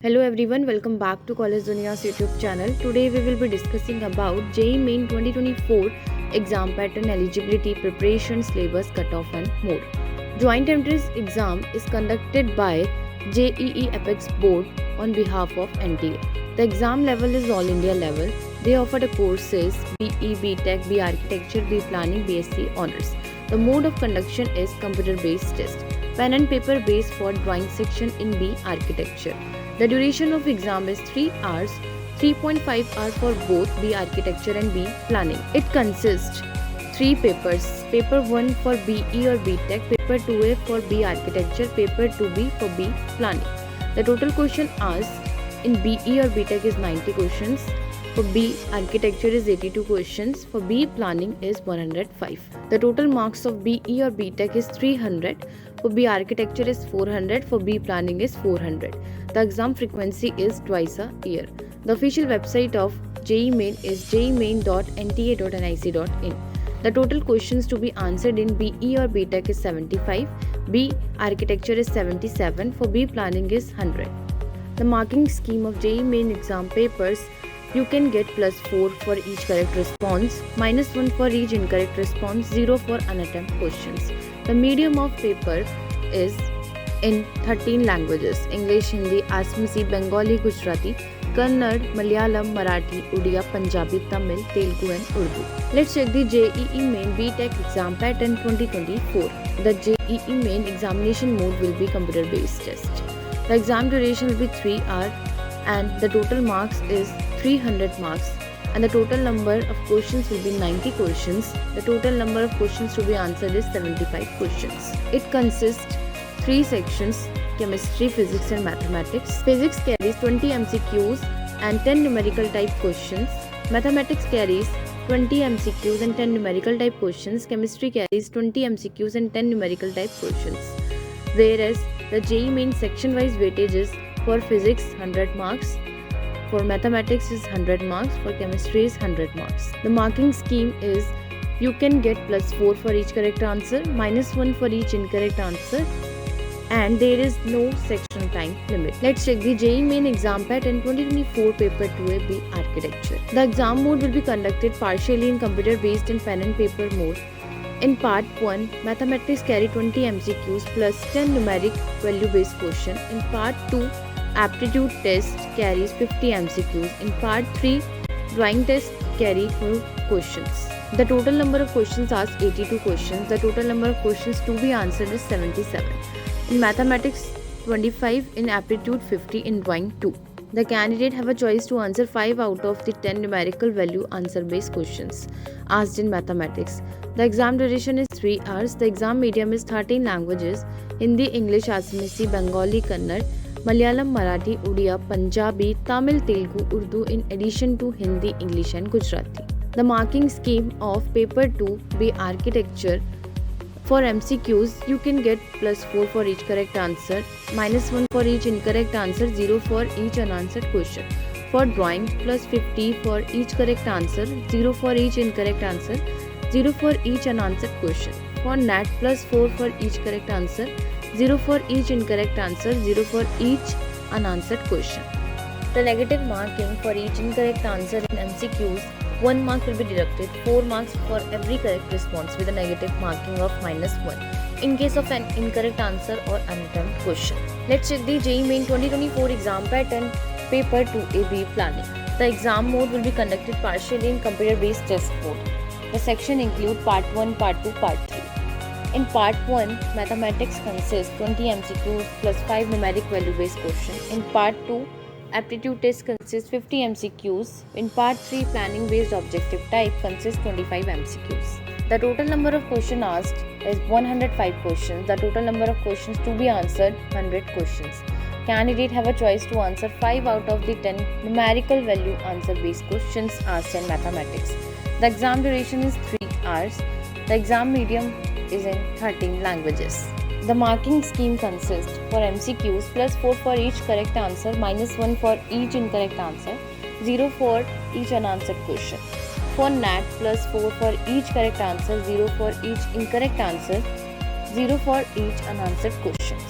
Hello everyone, welcome back to College Duniya's YouTube channel. Today we will be discussing about JEE Main 2024 exam pattern, eligibility, preparation, syllabus, cutoff and more. Joint entrance exam is conducted by JEE Apex Board on behalf of NTA. The exam level is all India level. They offer the courses BE, BTech, B Architecture, B Planning, BSc Honours. The mode of conduction is computer based test. Pen and paper based for drawing section in B Architecture. The duration of exam is 3 hours, 3.5 hours for both B Architecture and B Planning. It consists 3 papers, paper 1 for BE or BTech, paper 2A for B Architecture, paper 2B for B Planning. The total question asked in BE or BTech is 90 questions, for B Architecture is 82 questions, for B Planning is 105. The total marks of BE or BTech is 300, for B Architecture is 400, for B Planning is 400. The exam frequency is twice a year. The official website of JEE Main is jemain.nta.nic.in. The total questions to be answered in BE or BTech is 75, B Architecture is 77, for B Planning is 100. The marking scheme of JEE Main exam papers: you can get +4 for each correct response, -1 for each incorrect response, 0 for unattempted questions. The medium of paper is in 13 languages: English, Hindi, Assamese, Bengali, Gujarati, Kannada, Malayalam, Marathi, Odia, Punjabi, Tamil, Telugu and Urdu. Let's check the JEE Main BTech exam pattern 2024. The JEE Main examination mode will be computer based test. The exam duration will be 3 hours and the total marks is 300 marks and the total number of questions will be 90 questions. The total number of questions to be answered is 75 questions. It consists 3 sections: chemistry, physics and mathematics. Physics carries 20 MCQs and 10 numerical type questions. Mathematics carries 20 MCQs and 10 numerical type questions. Chemistry carries 20 MCQs and 10 numerical type questions. Whereas the JEE Main section wise weightage is: for physics 100 marks, for mathematics is 100 marks, for chemistry is 100 marks. The marking scheme is: you can get +4 for each correct answer, -1 for each incorrect answer, and there is no section time limit. Let's check the JEE Main exam pattern 2024 paper 2A B Architecture. The exam mode will be conducted partially in computer based and pen and paper mode. In part 1, mathematics carry 20 MCQs plus 10 numeric value based question. In part 2, aptitude test carries 50 MCQs. In part 3, drawing test carry 4 questions. The total number of questions asked 82 questions. The total number of questions to be answered is 77. In mathematics 25, in aptitude 50, in drawing 2. The candidate have a choice to answer 5 out of the 10 numerical value answer based questions asked in mathematics. The exam duration is 3 hours. The exam medium is 13 languages: Hindi, English, Assamese, Bengali, Kannada, Malayalam, Marathi, Odia, Punjabi, Tamil, Telugu, Urdu in addition to Hindi, English and Gujarati. The marking scheme of paper 2 B Architecture: for MCQs, you can get +4 for each correct answer, -1 for each incorrect answer, 0 for each unanswered question. For drawing, +50 for each correct answer, 0 for each incorrect answer, 0 for each unanswered question. For NAT, +4 for each correct answer, 0 for each incorrect answer, 0 for each unanswered question. The negative marking for each incorrect answer in MCQs: 1 mark will be deducted, 4 marks for every correct response with a negative marking of -1 in case of an incorrect answer or unattempted question. Let's check the JEE Main 2024 exam pattern paper 2A B Planning. The exam mode will be conducted partially in computer based test mode. The section include part 1, part 2, part 3. In part 1, mathematics consists 20 MCQs plus 5 numeric value based questions. In part 2, aptitude test consists 50 MCQs. In part 3, planning based objective type consists 25 MCQs. The total number of questions asked is 105 questions. The total number of questions to be answered 100 questions. Candidate have a choice to answer 5 out of the 10 numerical value answer based questions asked in mathematics. The exam duration is 3 hours. The exam medium is in 13 languages. The marking scheme consists: for MCQs, +4 for each correct answer, -1 for each incorrect answer, 0 for each unanswered question. For NAT, +4 for each correct answer, 0 for each incorrect answer, 0 for each unanswered questions.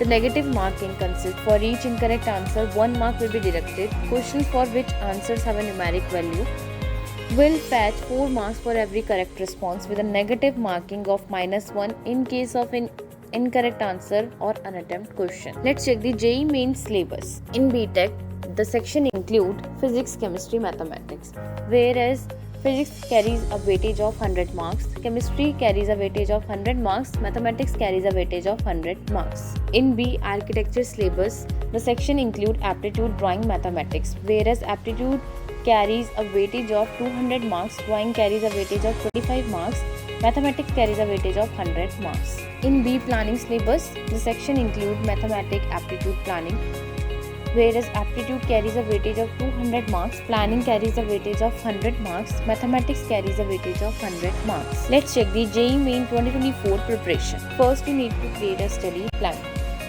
The negative marking consists for each incorrect answer, 1 mark will be deducted. Questions for which answers have a numeric value will fetch 4 marks for every correct response with a negative marking of -1 in case of an incorrect answer or unattempted question. Let's check the JEE main syllabus. In BTech, the section include physics, chemistry, mathematics, whereas physics carries a weightage of 100 marks, chemistry carries a weightage of 100 marks, mathematics carries a weightage of 100 marks. In B architecture syllabus, the section include aptitude, drawing, mathematics, whereas aptitude carries a weightage of 200 marks, drawing carries a weightage of 25 marks, mathematics carries a weightage of 100 marks. In B planning syllabus, the section include mathematics, aptitude, planning, whereas aptitude carries a weightage of 200 marks, planning carries a weightage of 100 marks, mathematics carries a weightage of 100 marks. Let's check the JEE Main 2024 preparation. First, you need to create a study plan.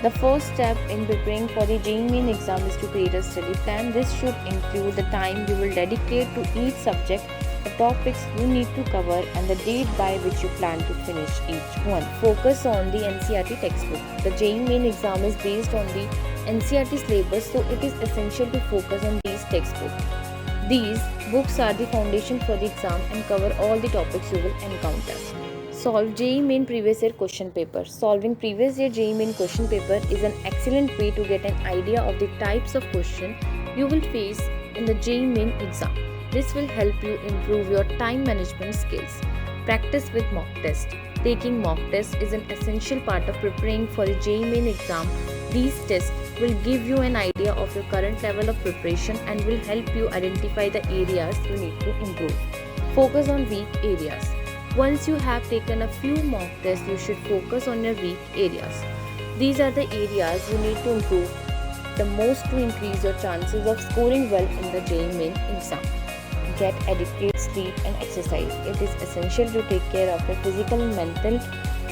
The first step in preparing for the JEE Main exam is to create a study plan. This should include the time you will dedicate to each subject, the topics you need to cover, and the date by which you plan to finish each one. Focus on the NCERT textbook. The JEE Main exam is based on the NCERT syllabus, so it is essential to focus on these textbooks. These books are the foundation for the exam and cover all the topics you will encounter. Solve JEE Main previous year question paper. Solving previous year JEE Main question paper is an excellent way to get an idea of the types of question you will face in the JEE Main exam. This will help you improve your time management skills. Practice with mock test. Taking mock test is an essential part of preparing for the JEE Main exam. These tests will give you an idea of your current level of preparation and will help you identify the areas you need to improve. Focus on weak areas. Once you have taken a few mock tests, you should focus on your weak areas. These are the areas you need to improve the most to increase your chances of scoring well in the JEE Main exam. Get adequate sleep and exercise. It is essential to take care of your physical and mental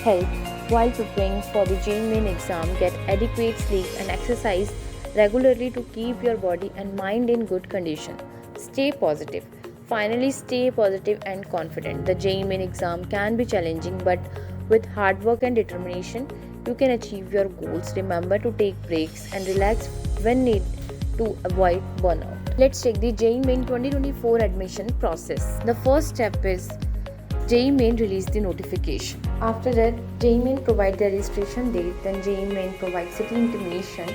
health while preparing for the JEE Main exam. Get adequate sleep and exercise regularly to keep your body and mind in good condition. Stay positive. Finally, stay positive and confident. The JEE Main exam can be challenging, but with hard work and determination, you can achieve your goals. Remember to take breaks and relax when need to avoid burnout. Let's check the JEE Main 2024 admission process. The first step is JEE Main release the notification. After that, JEE Main provide the registration date, then JEE Main provide city intimation.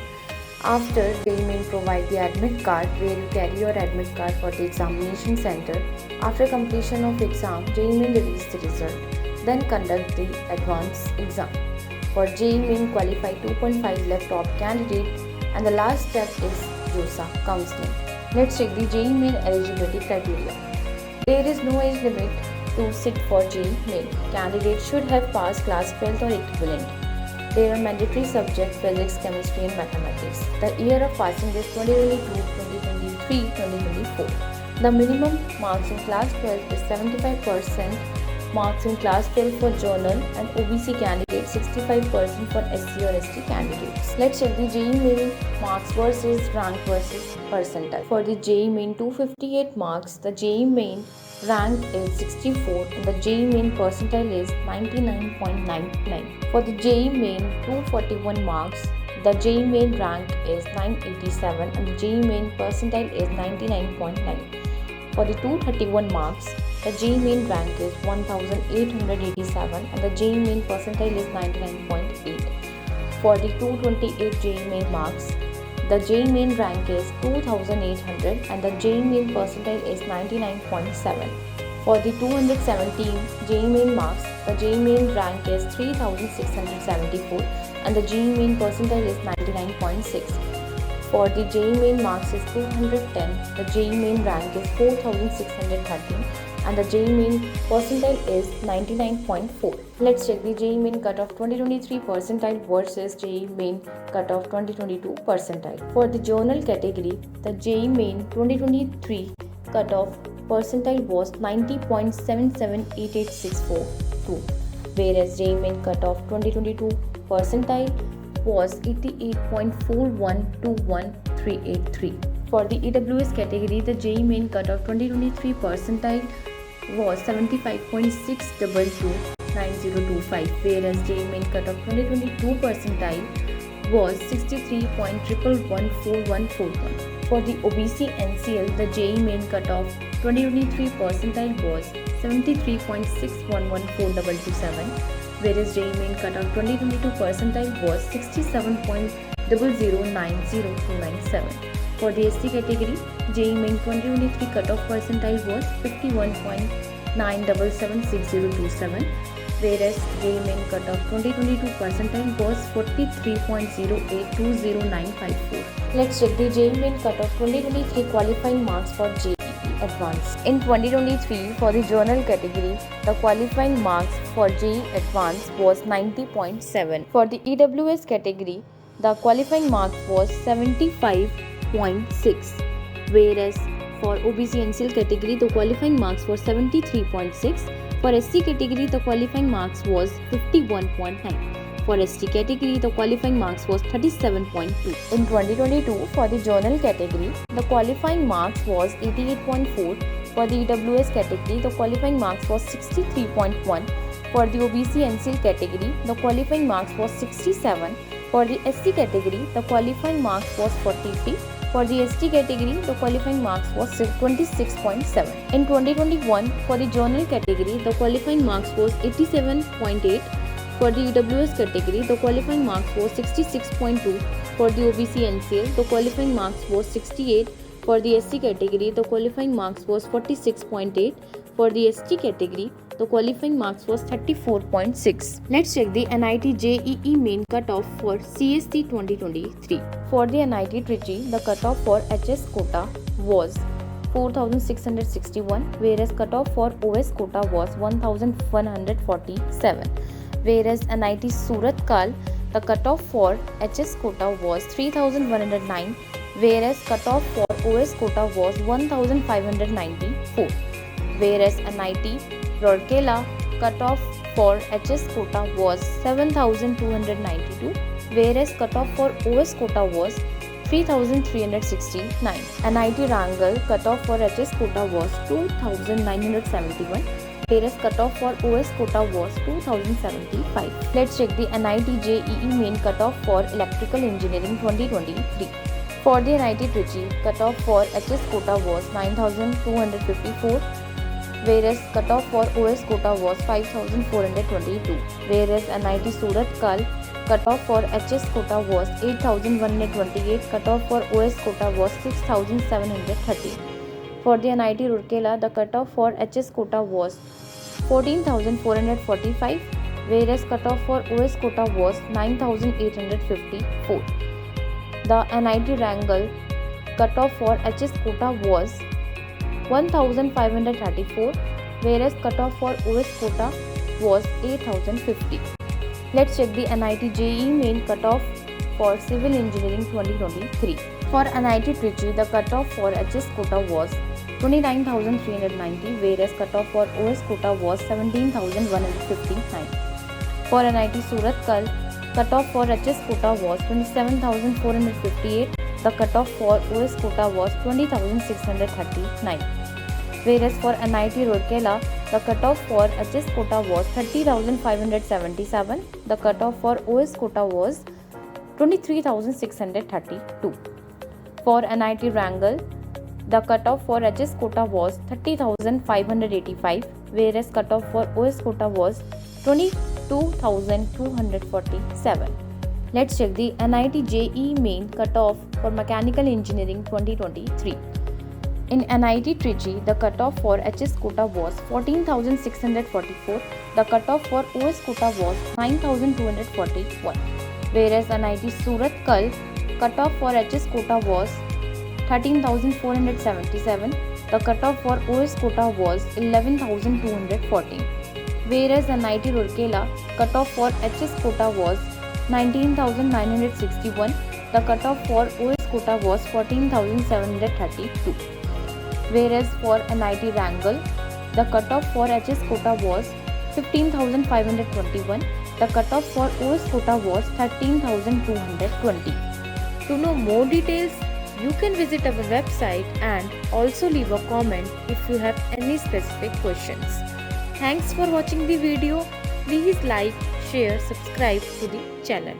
After, JEE Main provide the admit card where you carry your admit card for the examination center. After completion of exam, JEE Main release the result. Then conduct the advanced exam. For JEE Main qualify 2.5 left top candidate, and the last step is JOSA counseling. Let's check the JEE Main eligibility criteria. There is no age limit to sit for JEE Main. Candidates should have passed class 12th or equivalent. There are mandatory subjects physics, chemistry and mathematics. The year of passing is 2022, 2023, 2024. The minimum marks in class 12 is 75%, marks in class 12 for journal and OBC candidates, 65% for SC or ST candidates. Let's check the JEE Main marks versus rank versus percentile. For the JEE Main 258 marks, the JEE Main rank is 64 and the JEE Main percentile is 99.99. For the JEE Main 241 marks, the JEE Main rank is 987 and the JEE Main percentile is 99.9. For the 231 marks, the JEE Main rank is 1887 and the JEE Main percentile is 99.8. For the 228 JEE Main marks, the JEE Main rank is 2800 and the JEE Main percentile is 99.7. For the 217 JEE Main marks, the JEE Main rank is 3674 and the JEE Main percentile is 99.6. For the JEE Main marks is 210, the JEE Main rank is 4613 and the JEE Main percentile is 99.4. Let's check the JEE Main cutoff 2023 percentile versus JEE Main cutoff 2022 percentile. For the journal category, the JEE Main 2023 cutoff percentile was 90.778864, whereas JEE Main cutoff 2022 percentile was 88.4121383. For the EWS category, the JEE Main cutoff 2023 percentile was 75.6229025, whereas JEE Main cutoff 2022 percentile was 63.1114141. For the OBC NCL, the JEE main cutoff 2023 percentile was 73.611427, whereas JEE main cutoff 2022 percentile was 67.0090297. For the ST category, JEE main 2023 cutoff percentile was 51.9776027, whereas JEE main cutoff 2022 percentile was 43.0820954. Let's check the JEE main cutoff 2023 qualifying marks for JEE Advanced. In 2023, for the journal category, the qualifying marks for JEE Advanced was 90.7. For the EWS category, the qualifying marks was 75.6, whereas for OBC NCL category, the qualifying marks were 73.6. For SC category, the qualifying marks was 51.9. For ST category, the qualifying marks was 37.2. In 2022, for the journal category, the qualifying marks was 88.4. For the EWS category, the qualifying marks was 63.1. For the OBC NCL category, the qualifying marks was 67. For the SC category, the qualifying marks was 43. For the ST category, the qualifying marks was 26.7. In 2021, for the journal category, the qualifying marks was 87.8. For the EWS category, the qualifying marks was 66.2. For the OBC NCL, the qualifying marks was 68. For the SC category, the qualifying marks was 46.8. For the ST category, the qualifying marks was 34.6. Let's check the NIT JEE main cutoff for CST 2023. For the NIT Trichy, the cutoff for HS quota was 4661, whereas cutoff for OS quota was 1147. Whereas NIT Surat Kal, the cutoff for HS quota was 3109, whereas cutoff for OS quota was 1594. Whereas NIT Rourkela, cutoff for HS quota was 7292, whereas cutoff for OS quota was 3369. NIT Rangal, cutoff for HS quota was 2971. Whereas cutoff for OS quota was 2075. Let's check the NIT JEE main cutoff for Electrical Engineering 2023. For the NIT Trichy, cutoff for HS quota was 9254, whereas cutoff for OS quota was 5422. Whereas NIT Surat Kal, cutoff for HS quota was 8128, cutoff for OS quota was 6730. For the NIT Rourkela, the cutoff for HS quota was 14,445, whereas cutoff for OS quota was 9,854. The NIT Rangal, cutoff for HS quota was 1,534, whereas cutoff for OS quota was 8,050. Let's check the NIT JEE main cutoff for Civil Engineering 2023. For NIT Trichy, the cutoff for HS quota was 29,390, whereas cutoff for OS quota was 17,159. For NIT Surat Kal, cutoff for HS quota was 27,458. The cutoff for OS quota was 20,639. Whereas for NIT Rourkela, the cutoff for HS quota was 30,577. The cutoff for OS quota was 23,632. For NIT Rangal, the cutoff for HS quota was 30,585, whereas cutoff for OS quota was 22,247. Let's check the NIT JEE main cutoff for Mechanical Engineering 2023. In NIT Trichy, the cutoff for HS quota was 14,644. The cutoff for OS quota was 9,241. Whereas NIT Surat Kal, cutoff for HS quota was 13,477. The cutoff for OS quota was 11,214. Whereas NIT Rourkela, cutoff for HS quota was 19,961. The cutoff for OS quota was 14,732. Whereas for NIT Rangal, the cutoff for HS quota was 15,521. The cutoff for OS quota was 13,220. To know more details, you can visit our website and also leave a comment if you have any specific questions. Thanks for watching the video. Please like, share, subscribe to the channel.